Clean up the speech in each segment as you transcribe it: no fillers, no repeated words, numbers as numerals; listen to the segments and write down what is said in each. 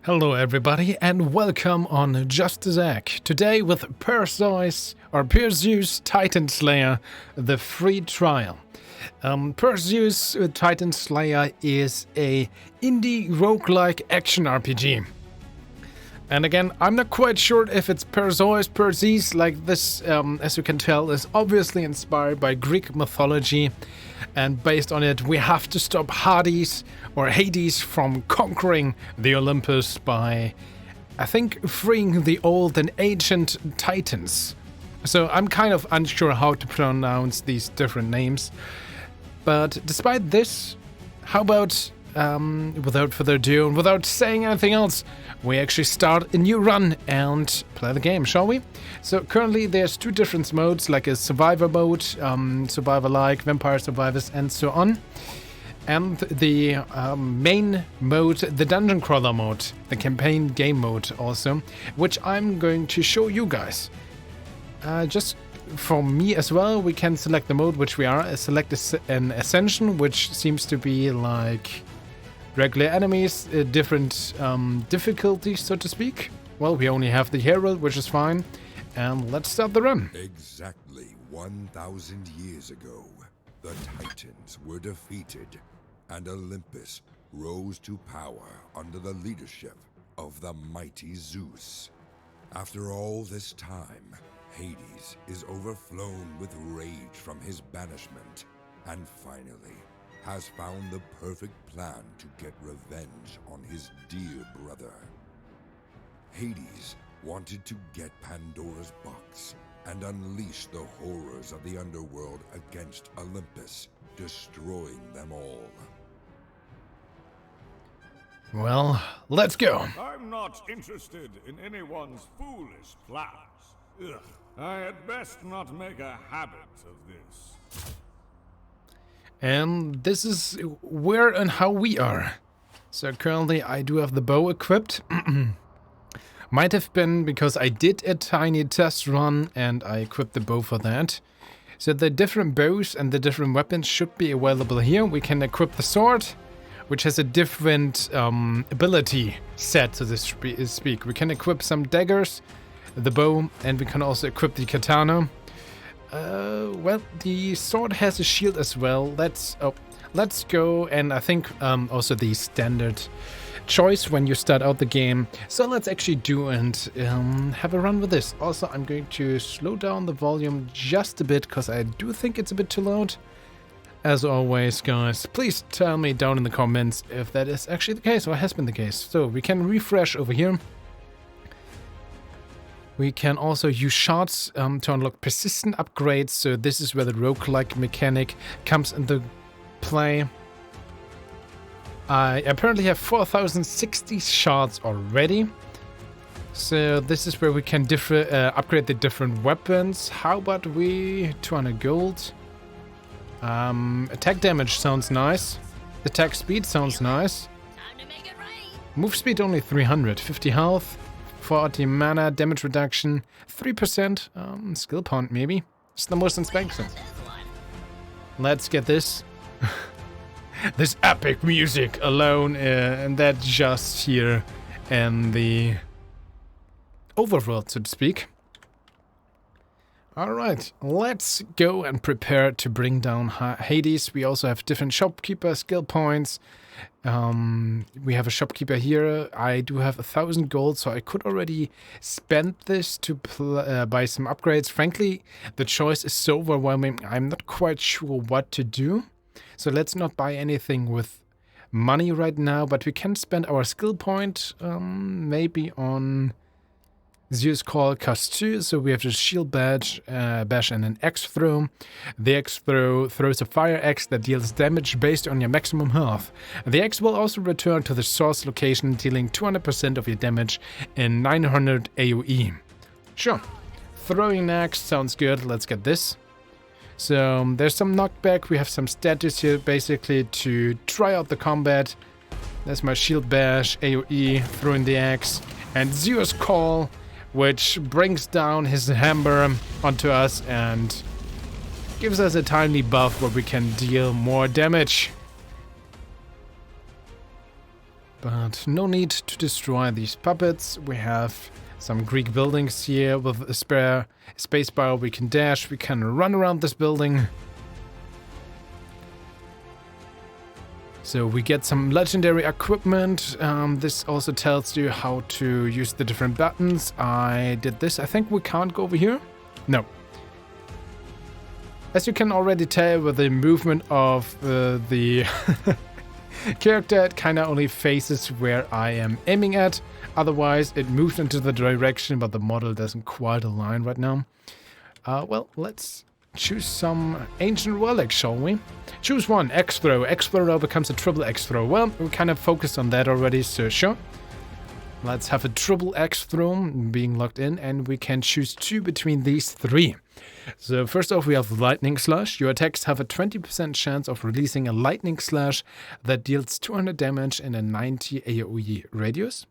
Hello everybody and welcome on JustDaZack. Today with Perseus Titan Slayer, the free trial. Perseus Titan Slayer is a indie roguelike action RPG. And again, I'm not quite sure if it's Perseus, like this, as you can tell, is obviously inspired by Greek mythology. And based on it, we have to stop Hades from conquering the Olympus by, I think, freeing the old and ancient Titans. So I'm kind of unsure how to pronounce these different names. But despite this, how about, without further ado and without saying anything else, we actually start a new run and play the game, shall we? So currently there's two different modes, like a survivor mode, survivor-like, vampire survivors, and so on. And the main mode, the dungeon crawler mode, the campaign game mode also, which I'm going to show you guys. Just for me as well, we can select the mode which we are, select an ascension, which seems to be like regular enemies, different difficulties, so to speak. Well, we only have the herald, which is fine. And let's start the run. Exactly 1,000 years ago, the Titans were defeated, and Olympus rose to power under the leadership of the mighty Zeus. After all this time, Hades is overflown with rage from his banishment, and finally has found the perfect plan to get revenge on his dear brother. Hades wanted to get Pandora's box and unleash the horrors of the underworld against Olympus, destroying them all. Well, let's go. I'm not interested in anyone's foolish plans. Ugh, I had best not make a habit of this. And this is where and how we are. So currently I do have the bow equipped. Might have been because I did a tiny test run and I equipped the bow for that. So the different bows and the different weapons should be available here. We can equip the sword, which has a different ability set, so to speak. We can equip some daggers, the bow, and we can also equip the katana. Well, the sword has a shield as well. Let's go, and I think also the standard choice when you start out the game. So let's actually do and have a run with this. Also, I'm going to slow down the volume just a bit because I do think it's a bit too loud. As always, guys, please tell me down in the comments if that is actually the case or has been the case. So we can refresh over here. We can also use shards to unlock persistent upgrades. So this is where the roguelike mechanic comes into play. I apparently have 4,060 shards already. So this is where we can upgrade the different weapons. How about we 200 gold? Attack damage sounds nice. Attack speed sounds nice. Move speed only 300. 50 health. 40 mana, damage reduction, 3%, skill point maybe. It's the most expensive. Let's get this. This epic music alone, and that just here in the overworld, so to speak. Alright, let's go and prepare to bring down Hades. We also have different shopkeeper skill points. We have a shopkeeper here. I do have 1,000 gold, so I could already spend this to buy some upgrades. Frankly, the choice is so overwhelming, I'm not quite sure what to do. So let's not buy anything with money right now, but we can spend our skill point maybe on Zeus Call costs 2, so we have the shield bash and an axe throw. The axe throw throws a fire axe that deals damage based on your maximum health. The axe will also return to the source location, dealing 200% of your damage in 900 AoE. Sure, throwing an axe sounds good. Let's get this. So there's some knockback. We have some status here basically to try out the combat. There's my shield bash, AoE, throwing the axe, and Zeus Call, which brings down his hammer onto us and gives us a tiny buff where we can deal more damage. But no need to destroy these puppets. We have some Greek buildings here with a spare spacebar. We can dash, we can run around this building. So we get some legendary equipment. This also tells you how to use the different buttons. I did this. I think we can't go over here. No. As you can already tell with the movement of the character, it kind of only faces where I am aiming at. Otherwise, it moves into the direction, but the model doesn't quite align right now. Well, let's choose some ancient relic, shall we? Choose one, X-Throw. X-Throw now becomes a triple X-Throw. Well, we kind of focused on that already, so sure. Let's have a triple X-Throw being locked in, and we can choose two between these three. So first off, we have Lightning Slash. Your attacks have a 20% chance of releasing a Lightning Slash that deals 200 damage in a 90 AoE radius.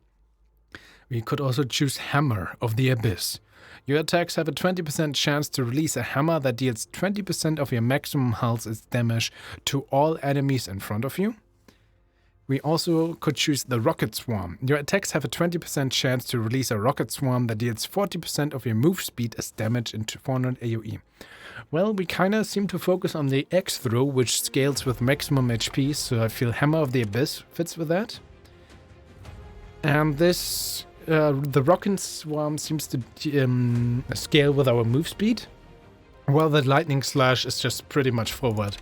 We could also choose Hammer of the Abyss. Your attacks have a 20% chance to release a hammer that deals 20% of your maximum health as damage to all enemies in front of you. We also could choose the Rocket Swarm. Your attacks have a 20% chance to release a Rocket Swarm that deals 40% of your move speed as damage into 400 AoE. Well, we kinda seem to focus on the X-Throw, which scales with maximum HP, so I feel Hammer of the Abyss fits with that. And this... the Rocket Swarm seems to scale with our move speed, while the Lightning Slash is just pretty much forward.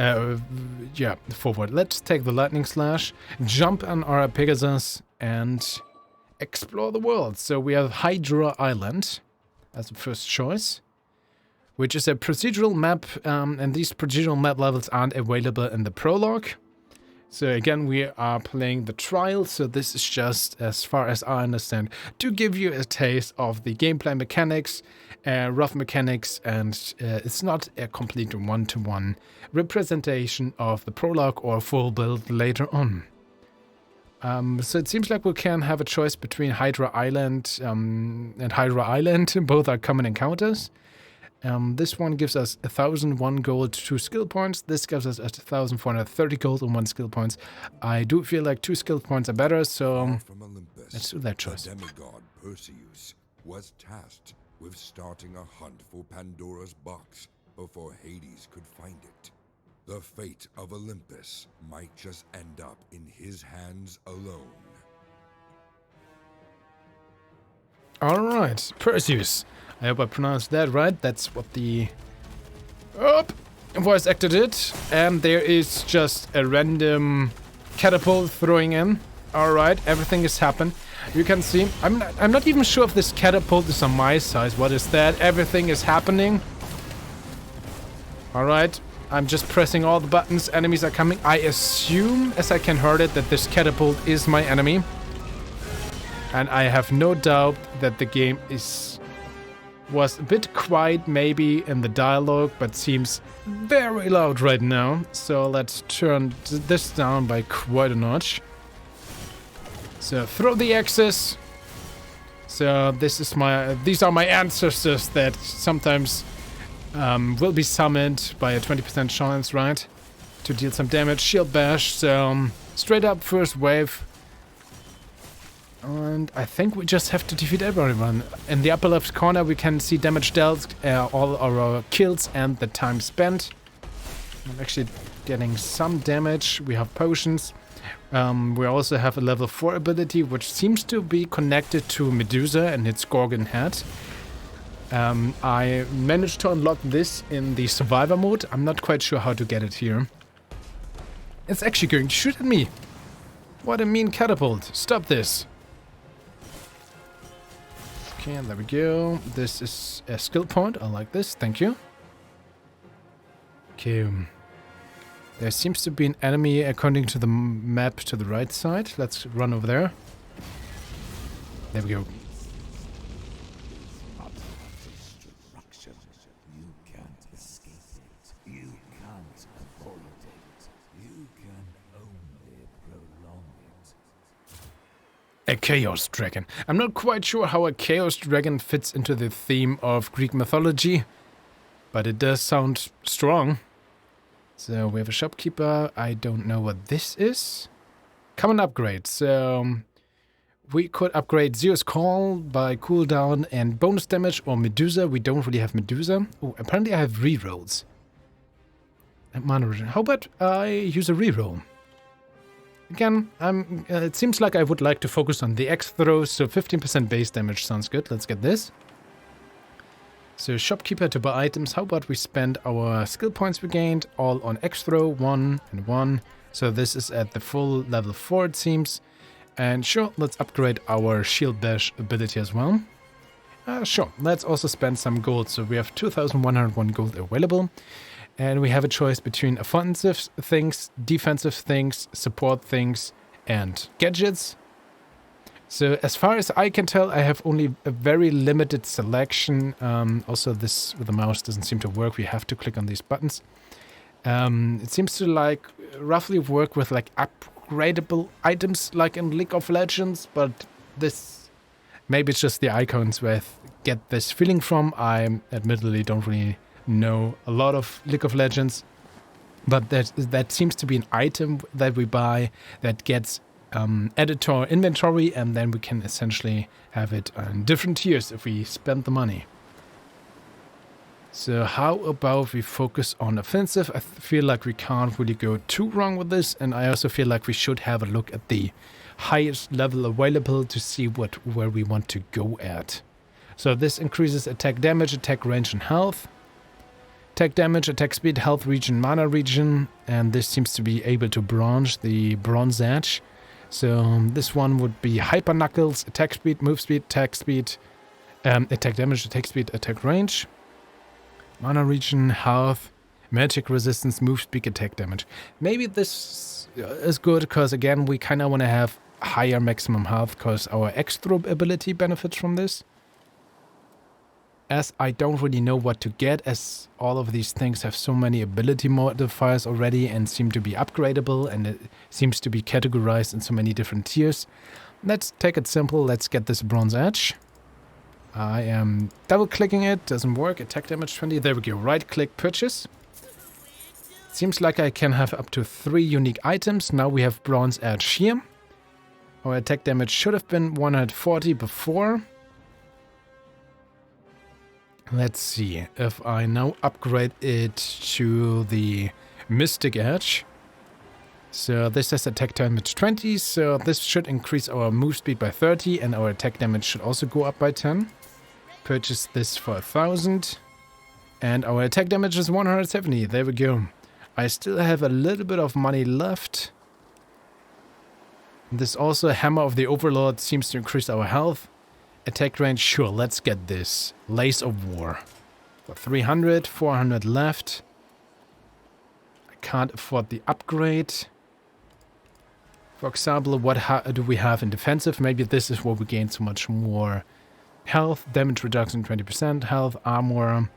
Yeah, forward. Let's take the Lightning Slash, jump on our Pegasus, and explore the world. So we have Hydra Island as the first choice, which is a procedural map, and these procedural map levels aren't available in the prologue. So again, we are playing the trial, so this is just, as far as I understand, to give you a taste of the gameplay mechanics, rough mechanics, and it's not a complete one-to-one representation of the prologue or full build later on. So it seems like we can have a choice between Hydra Island and Hydra Island. Both are common encounters. This one gives us 1,001 gold, 2 skill points. This gives us 1,430 gold and 1 skill points. I do feel like 2 skill points are better, so From Olympus, let's do that choice. the demigod Perseus was tasked with starting a hunt for Pandora's box before Hades could find it. The fate of Olympus might just end up in his hands alone. Alright, Perseus. I hope I pronounced that right. That's what the voice actor did. And there is just a random catapult throwing in. Alright, everything is happening. You can see, I'm not even sure if this catapult is on my size. What is that? Everything is happening. Alright, I'm just pressing all the buttons. Enemies are coming. I assume, as I can heard it, that this catapult is my enemy. And I have no doubt that the game was a bit quiet maybe in the dialogue, but seems very loud right now. So let's turn this down by quite a notch. So throw the axes. So these are my ancestors that sometimes will be summoned by a 20% chance, right? To deal some damage. Shield bash. So straight up first wave. And I think we just have to defeat everyone. In the upper left corner we can see damage dealt, all our kills and the time spent. I'm actually getting some damage. We have potions. We also have a level 4 ability which seems to be connected to Medusa and its Gorgon head. I managed to unlock this in the survivor mode. I'm not quite sure how to get it here. It's actually going to shoot at me. What a mean catapult. Stop this. Okay, there we go. This is a skill point. I like this. Thank you. Okay. There seems to be an enemy according to the map to the right side. Let's run over there. There we go. You can't escape it. You can't avoid it. You can only prolong it. A Chaos Dragon. I'm not quite sure how a Chaos Dragon fits into the theme of Greek mythology, but it does sound strong. So we have a shopkeeper. I don't know what this is. common upgrade. So we could upgrade Zeus Call by cooldown and bonus damage, or Medusa. We don't really have Medusa. Oh, apparently I have rerolls. And mana regen. How about I use a reroll? Again, it seems like I would like to focus on the X throws, so 15% base damage sounds good. Let's get this. So shopkeeper to buy items. How about we spend our skill points we gained all on X throw, 1 and 1. So this is at the full level 4 it seems. And sure, let's upgrade our shield bash ability as well. Sure, let's also spend some gold. So we have 2,101 gold available. And we have a choice between offensive things, defensive things, support things, and gadgets. So as far as I can tell, I have only a very limited selection. Also, this with the mouse doesn't seem to work. We have to click on these buttons. It seems to like roughly work with like upgradable items like in League of Legends, but this maybe it's just the icons where I get this feeling from. I admittedly don't really know a lot of League of Legends, but that seems to be an item that we buy that gets added to our inventory, and then we can essentially have it in different tiers if we spend the money. So how about we focus on offensive? I feel like we can't really go too wrong with this, and I also feel like we should have a look at the highest level available to see where we want to go at. So this increases attack damage, attack range, and health. Attack damage, attack speed, health regen, mana regen, and this seems to be able to bronze the bronze edge. So this one would be hyper knuckles, attack speed, move speed, attack speed, attack damage, attack speed, attack range, mana regen, health, magic resistance, move speed, attack damage. Maybe this is good because again we kind of want to have higher maximum health because our extra ability benefits from this. As I don't really know what to get, as all of these things have so many ability modifiers already and seem to be upgradable, and it seems to be categorized in so many different tiers. Let's take it simple. Let's get this bronze edge. I am double clicking it, doesn't work. Attack damage 20. There we go. Right click, purchase. Seems like I can have up to 3 unique items. Now we have bronze edge here. Our attack damage should have been 140 before. Let's see if I now upgrade it to the Mystic Edge. So this has attack damage 20, so this should increase our move speed by 30 and our attack damage should also go up by 10. Purchase this for 1,000 and our attack damage is 170. There we go. I still have a little bit of money left. This also Hammer of the Overlord seems to increase our health. Attack range, sure, let's get this. Lace of War. For 300, 400 left. I can't afford the upgrade. For example, what do we have in defensive? Maybe this is where we gain so much more health. Damage reduction 20%. Health, armor.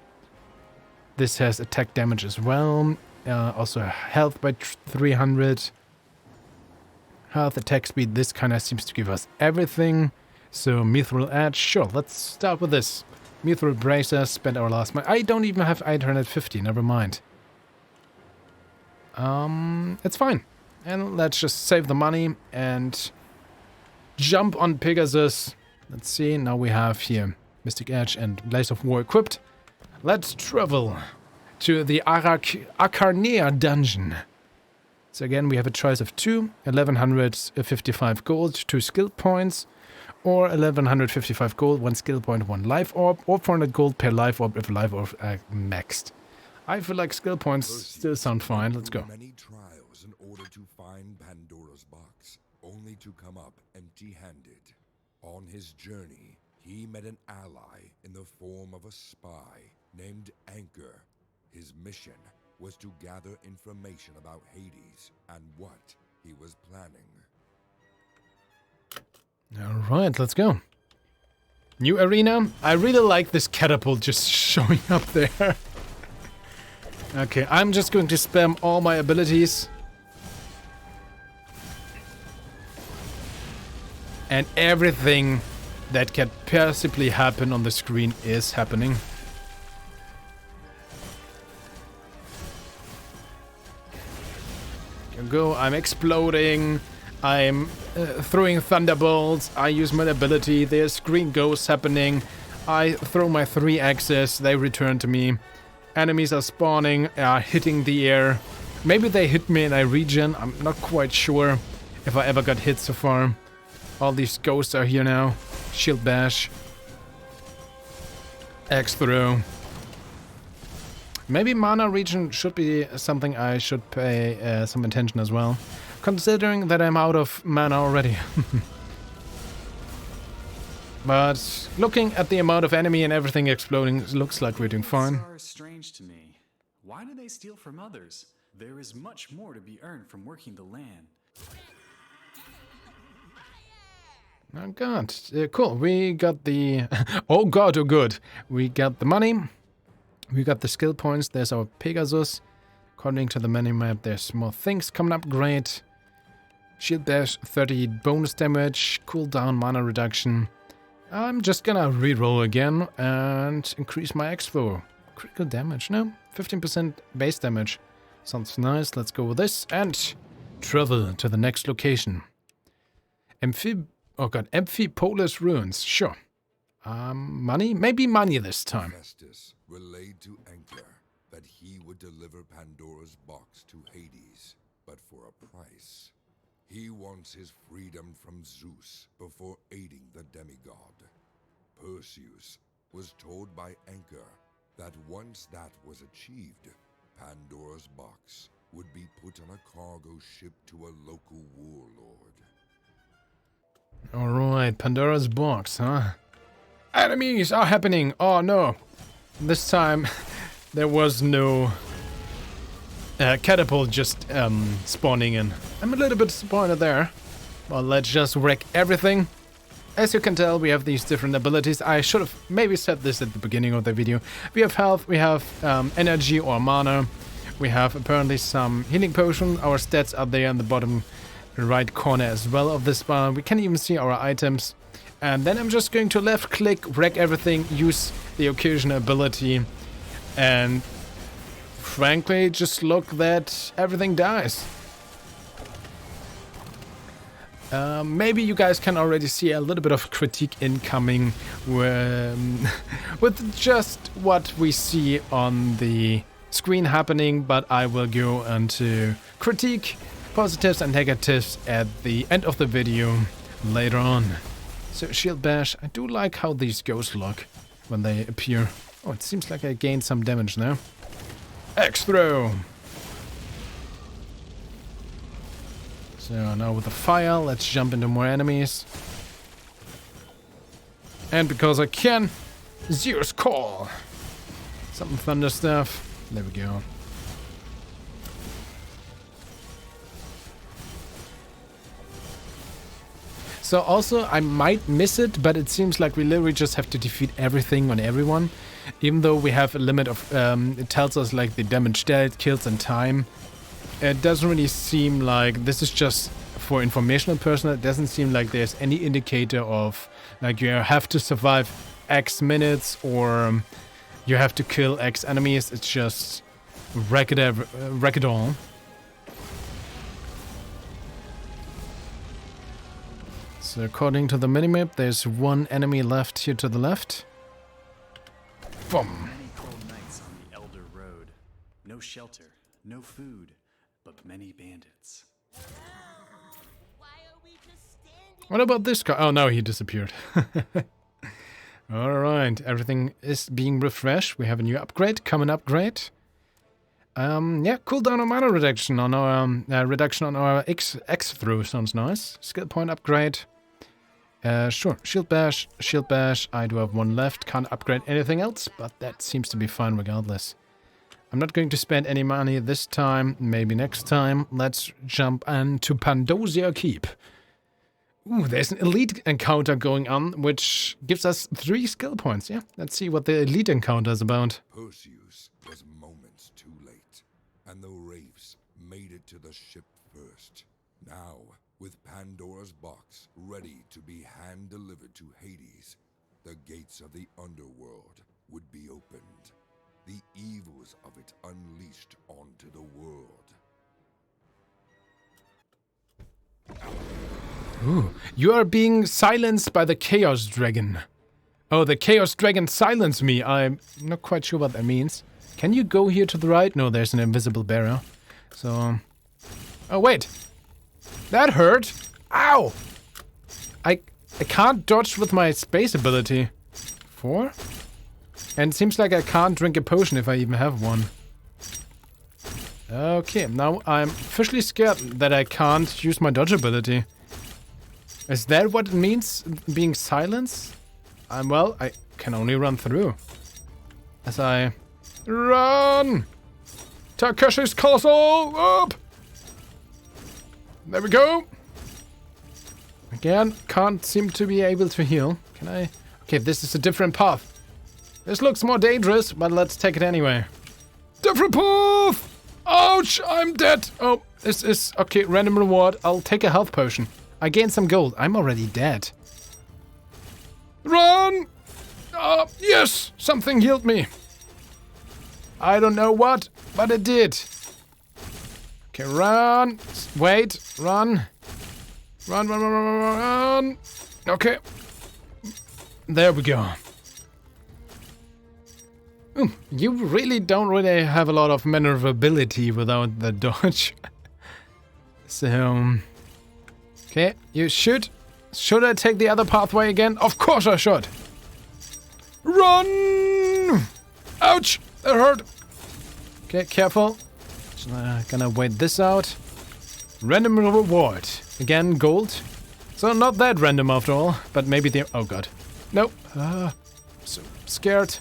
This has attack damage as well. Also health by 300. Health, attack speed. This kind of seems to give us everything. So, Mithril Edge, sure, let's start with this. Mithril Bracer, spend our last money. I don't even have 850, never mind. It's fine. And let's just save the money and jump on Pegasus. Let's see, now we have here Mystic Edge and Blaze of War equipped. Let's travel to the Akarnea dungeon. So again, we have a choice of 1,155 gold, 2 skill points, or 1,155 gold, 1 skill point, 1 life orb, or 400 gold per life orb if life orb maxed. I feel like skill points still sound fine. Let's go. Many trials in order to find Pandora's box, only to come up empty-handed. On his journey, he met an ally in the form of a spy named Anchor. His mission was to gather information about Hades and what he was planning. Alright, let's go. New arena. I really like this catapult just showing up there. Okay, I'm just going to spam all my abilities. And everything that can possibly happen on the screen is happening. Go, I'm exploding. I'm throwing thunderbolts. I use my ability. There's green ghosts happening. I throw my 3 axes. They return to me. Enemies are spawning, hitting the air. Maybe they hit me and I regen. I'm not quite sure if I ever got hit so far. All these ghosts are here now. Shield bash. Axe throw. Maybe mana regen should be something I should pay some attention as well. Considering that I'm out of mana already. But looking at the amount of enemy and everything exploding, it looks like we're doing fine. Are strange to me. Why do they steal from others? There is much more to be earned from working the land. Oh god, cool. We got the... oh god, oh good. We got the money. We got the skill points. There's our Pegasus. According to the minimap, there's more things coming up. Great. Shield dash, 30 bonus damage. Cooldown, mana reduction. I'm just gonna reroll again and increase my X4. Critical damage, no? 15% base damage. Sounds nice. Let's go with this and travel to the next location. Amphipolis ruins. Sure. Money? Maybe money this time. Festus relayed to Anchor that he would deliver Pandora's box to Hades, but for a price. He wants his freedom from Zeus before aiding the demigod. Perseus was told by Anchor that once that was achieved, Pandora's box would be put on a cargo ship to a local warlord. Alright, Pandora's box, huh? Enemies are happening! Oh no! This time there was no catapult just spawning in. I'm a little bit disappointed there. Well, let's just wreck everything. As you can tell, we have these different abilities. I should have maybe said this at the beginning of the video. We have health, we have energy or mana. We have apparently some healing potion. Our stats are there in the bottom right corner as well of this bar. We can even see our items. And then I'm just going to left click, wreck everything, use the occasional ability, and frankly just look that everything dies. Maybe you guys can already see a little bit of critique incoming with just what we see on the screen happening, but I will go into critique, positives and negatives at the end of the video later on. So shield bash, I do like how these ghosts look when they appear. Oh, it seems like I gained some damage now. Axe throw! So now with the fire, let's jump into more enemies. And because I can, Zeus call! Some thunder stuff. There we go. So also, I might miss it, but it seems like we literally just have to defeat everything on everyone. Even though we have a limit of, it tells us like the damage dealt, kills and time. It doesn't really seem like, this is just for informational personnel, it doesn't seem like there's any indicator of, like you have to survive X minutes or you have to kill X enemies. It's just wreck it all. So according to the minimap, there's one enemy left here to the left. Boom. Many cold nights on the Elder Road. No shelter, no food, but many bandits. What about this guy? Oh no, he disappeared. Alright, everything is being refreshed. We have a new upgrade, common upgrade. Yeah, cooldown on mana reduction on our X throw sounds nice. Skill point upgrade. Sure, shield bash. I do have one left, can't upgrade anything else, but that seems to be fine regardless. I'm not going to spend any money this time, maybe next time. Let's jump into Pandosia Keep. Ooh, there's an elite encounter going on, which gives us 3 skill points. Yeah, let's see what the elite encounter is about. Perseus was moments too late, and the wraiths made it to the ship first. Now, with Pandora's box ready to be hand-delivered to Hades, the gates of the underworld would be opened. The evils of it unleashed onto the world. Ooh, you are being silenced by the Chaos Dragon. Oh, the Chaos Dragon silenced me. I'm not quite sure what that means. Can you go here to the right? No, there's an invisible barrier. So... Oh, wait. That hurt. Ow! I can't dodge with my space ability. 4? And it seems like I can't drink a potion if I even have one. Okay, now I'm officially scared that I can't use my dodge ability. Is that what it means, being silenced? Well, I can only run through. As I... Run! Takeshi's castle! Up! There we go! Again, can't seem to be able to heal. Can I? Okay, this is a different path. This looks more dangerous, but let's take it anyway. Different path! Ouch! I'm dead! Oh, this is... Okay, random reward. I'll take a health potion. I gained some gold. I'm already dead. Run! Yes! Something healed me. I don't know what, but it did. Okay, run. Wait, run. Run, run, run, run, run, run. Okay. There we go. You really don't really have a lot of maneuverability without the dodge. So... Okay, you should. Should I take the other pathway again? Of course I should. Run! Ouch! That hurt. Okay, careful. Just gonna wait this out. Random reward. Again, gold. So not that random after all, but maybe the... Oh god. Nope. So scared.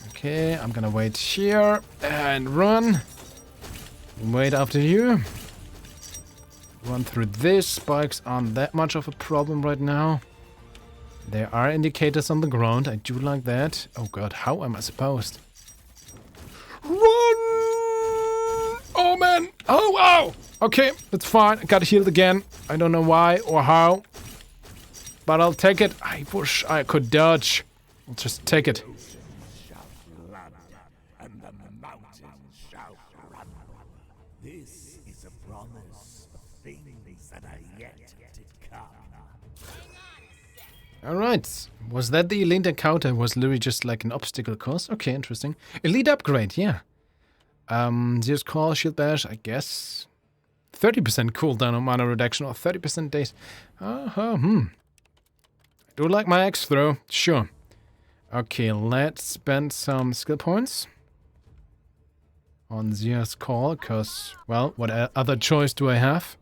Okay, I'm gonna wait here and run. Wait after you. Run through this. Spikes aren't that much of a problem right now. There are indicators on the ground. I do like that. Oh god, how am I supposed? Run! Oh man! Oh, ow! Okay, that's fine. I got healed again. I don't know why or how. But I'll take it. I wish I could dodge. I'll just take it. This is a promise of things that are yet to come. Alright. Was that the elite encounter? Was literally just like an obstacle course? Okay, interesting. Elite upgrade, yeah. Zeus Call, Shield Bash, I guess. 30% cooldown on mana reduction or 30% days. I do like my axe throw, sure. Okay, let's spend some skill points on Zeus Call, because, well, what other choice do I have?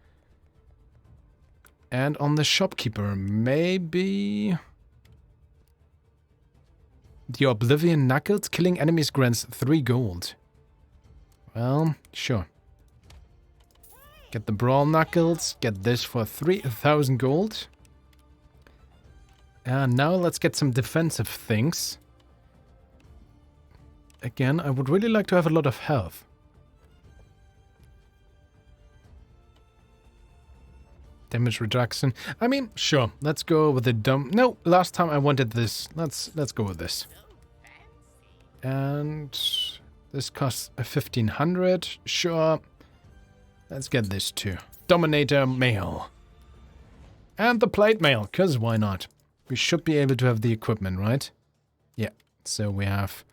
And on the shopkeeper, maybe... The Oblivion Knuckles, killing enemies grants 3 gold. Well, sure. Get the Brawl Knuckles, get this for 3,000 gold. And now let's get some defensive things. Again, I would really like to have a lot of health. Damage reduction. I mean, sure. Let's go with the dumb... No, last time I wanted this. Let's go with this. And this costs 1,500. Sure. Let's get this too. Dominator Mail. And the Plate Mail, because why not? We should be able to have the equipment, right? Yeah. So we have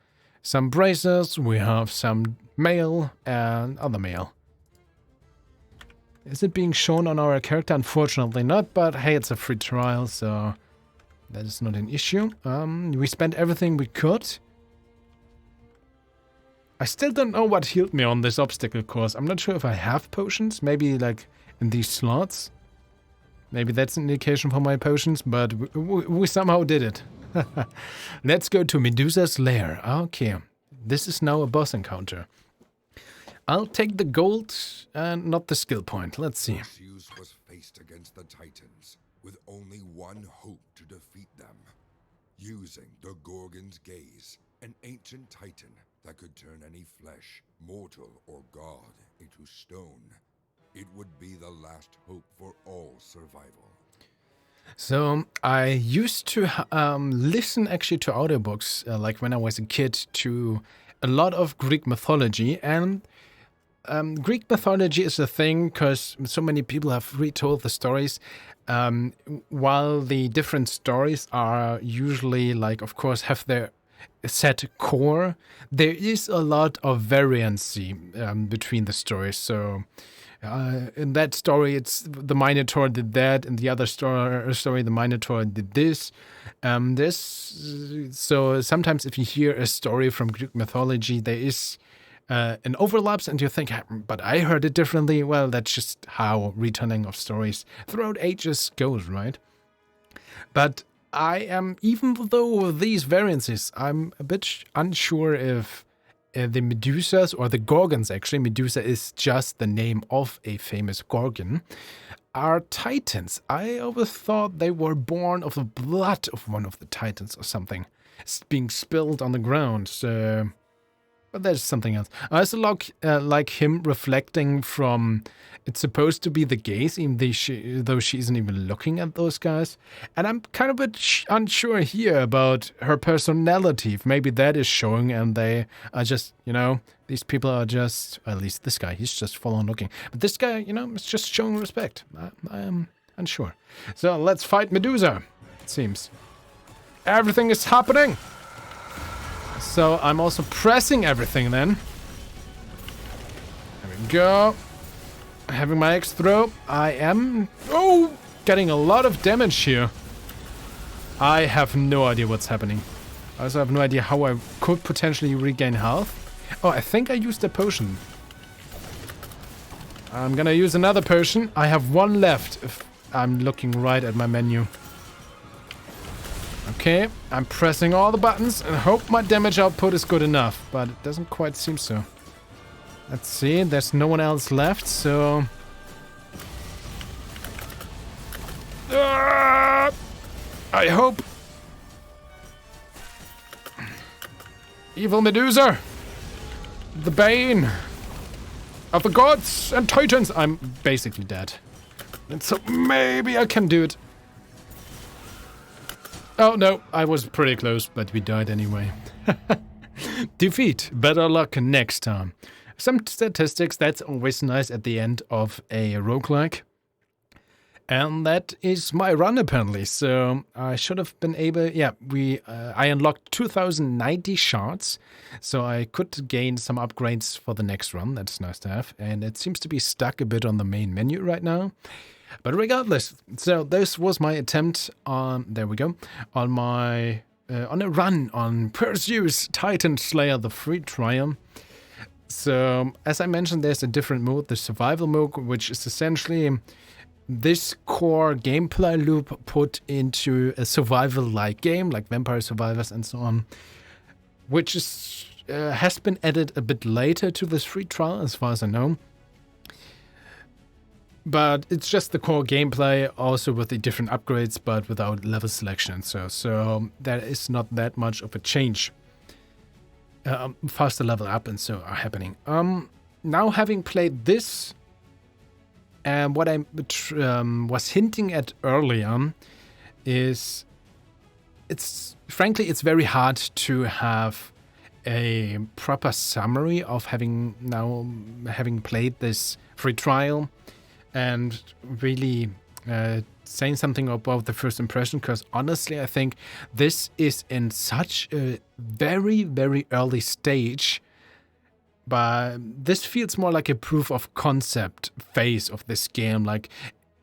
some bracers, we have some mail, and other mail. Is it being shown on our character? Unfortunately not, but hey, it's a free trial, so that is not an issue. We spent everything we could. I still don't know what healed me on this obstacle course. I'm not sure if I have potions, maybe like in these slots. Maybe that's an indication for my potions, but we somehow did it. Let's go to Medusa's lair. Okay, this is now a boss encounter. I'll take the gold and not the skill point. Let's see. Perseus was faced against the Titans with only one hope to defeat them. Using the Gorgon's Gaze, an ancient titan that could turn any flesh, mortal or god, into stone. It would be the last hope for all survival. So I used to listen actually to audiobooks, like when I was a kid, to a lot of Greek mythology, and Greek mythology is a thing because so many people have retold the stories. While the different stories are usually, like, of course, have their set core, there is a lot of variancy between the stories. So in that story, it's the Minotaur did that. In the other story, the Minotaur did this. So sometimes if you hear a story from Greek mythology, there is an overlaps, and you think, but I heard it differently. Well, that's just how retelling of stories throughout ages goes, right? But I am, even though these variances, I'm a bit unsure if the Medusas, or the Gorgons actually, Medusa is just the name of a famous Gorgon, are Titans. I always thought they were born of the blood of one of the Titans or something. It's being spilled on the ground, so... But there's something else. I also like him reflecting from... It's supposed to be the gaze, even though she isn't even looking at those guys. And I'm kind of a bit unsure here about her personality. If maybe that is showing and they are just, these people are just... Well, at least this guy, he's just full on looking. But this guy, is just showing respect. I am unsure. So let's fight Medusa, it seems. Everything is happening! So I'm also pressing everything then. There we go. Having my X throw. I am... Oh! Getting a lot of damage here. I have no idea what's happening. I also have no idea how I could potentially regain health. Oh, I think I used a potion. I'm gonna use another potion. I have one left if I'm looking right at my menu. Okay, I'm pressing all the buttons and hope my damage output is good enough, but it doesn't quite seem so. Let's see, there's no one else left, so... I hope... Evil Medusa! The bane of the gods and titans! I'm basically dead. And so maybe I can do it. Oh, no, I was pretty close, but we died anyway. Defeat. Better luck next time. Some statistics, that's always nice at the end of a roguelike. And that is my run, apparently. So I should have been able... Yeah, I unlocked 2090 shards. So I could gain some upgrades for the next run. That's nice to have. And it seems to be stuck a bit on the main menu right now. But regardless, so this was my attempt on, there we go, on my, on a run on Perseus, Titan Slayer, the free trial. So, as I mentioned, there's a different mode, the survival mode, which is essentially this core gameplay loop put into a survival-like game, like Vampire Survivors and so on, which is, has been added a bit later to this free trial, as far as I know. But it's just the core gameplay, also with the different upgrades, but without level selection. So there is not that much of a change. Faster level up and so are happening. Now having played this, and what I was hinting at earlier is, it's very hard to have a proper summary of having played this free trial. And really saying something about the first impression, because honestly, I think this is in such a very, very early stage. But this feels more like a proof of concept phase of this game. Like,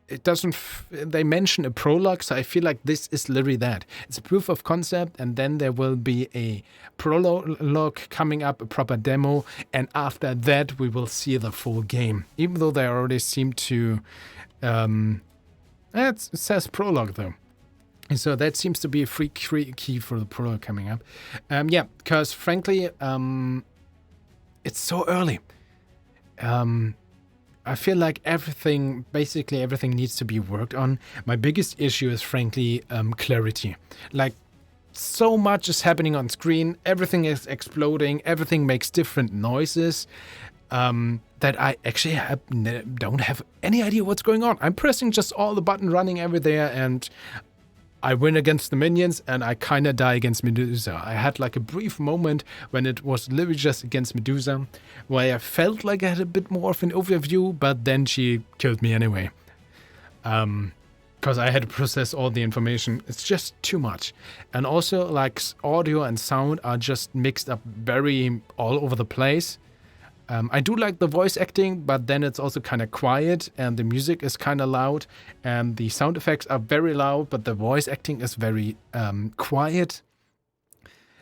it doesn't... They mention a prologue, so I feel like this is literally that. It's a proof of concept, and then there will be a prologue coming up, a proper demo, and after that we will see the full game. Even though they already seem to... it says prologue, though. And so that seems to be a free key for the prologue coming up. Yeah, because frankly, it's so early. I feel like basically everything needs to be worked on. My biggest issue is frankly clarity. Like, so much is happening on screen, everything is exploding, everything makes different noises, that I actually don't have any idea what's going on. I'm pressing just all the button running everywhere, and I win against the minions and I kind of die against Medusa. I had like a brief moment when it was literally just against Medusa, where I felt like I had a bit more of an overview, but then she killed me anyway. Because I had to process all the information. It's just too much. And also, like, audio and sound are just mixed up very all over the place. I do like the voice acting, but then it's also kind of quiet, and the music is kind of loud, and the sound effects are very loud, but the voice acting is very quiet.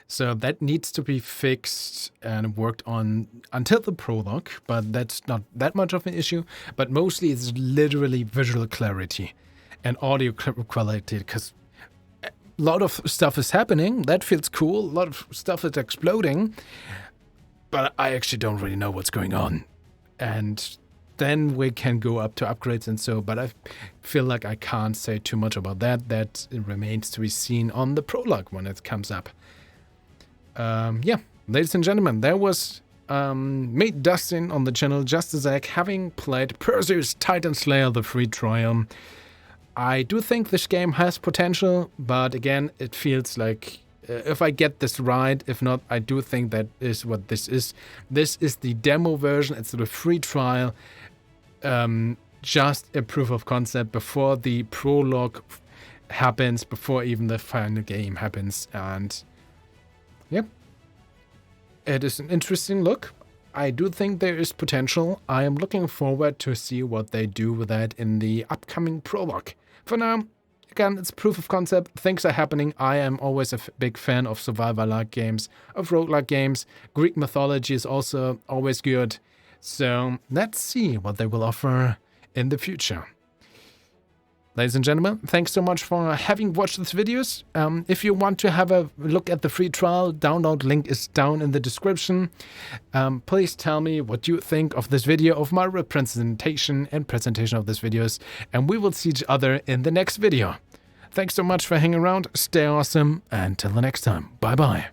So that needs to be fixed and worked on until the prologue, but that's not that much of an issue. But mostly it's literally visual clarity and audio quality, because a lot of stuff is happening. That feels cool. A lot of stuff is exploding. But I actually don't really know what's going on. And then we can go up to upgrades and so, but I feel like I can't say too much about that. That remains to be seen on the prologue when it comes up. Yeah, ladies and gentlemen, there was me, Dustin, on the channel JustDaZack, having played Perseus Titan Slayer, the free trial. I do think this game has potential, but again, it feels like if I get this right, if not, I do think that is what this is. This is the demo version. It's the free trial, just a proof of concept before the prologue happens, before even the final game happens. And yeah, it is an interesting look. I do think there is potential. I am looking forward to see what they do with that in the upcoming prologue. For now, again, it's proof of concept. Things are happening. I am always a big fan of survival-like games, of roguelike games. Greek mythology is also always good. So let's see what they will offer in the future. Ladies and gentlemen, thanks so much for having watched these videos. If you want to have a look at the free trial, download link is down in the description. Please tell me what you think of this video, of my representation and presentation of these videos, and we will see each other in the next video. Thanks so much for hanging around, stay awesome, and till the next time, bye bye.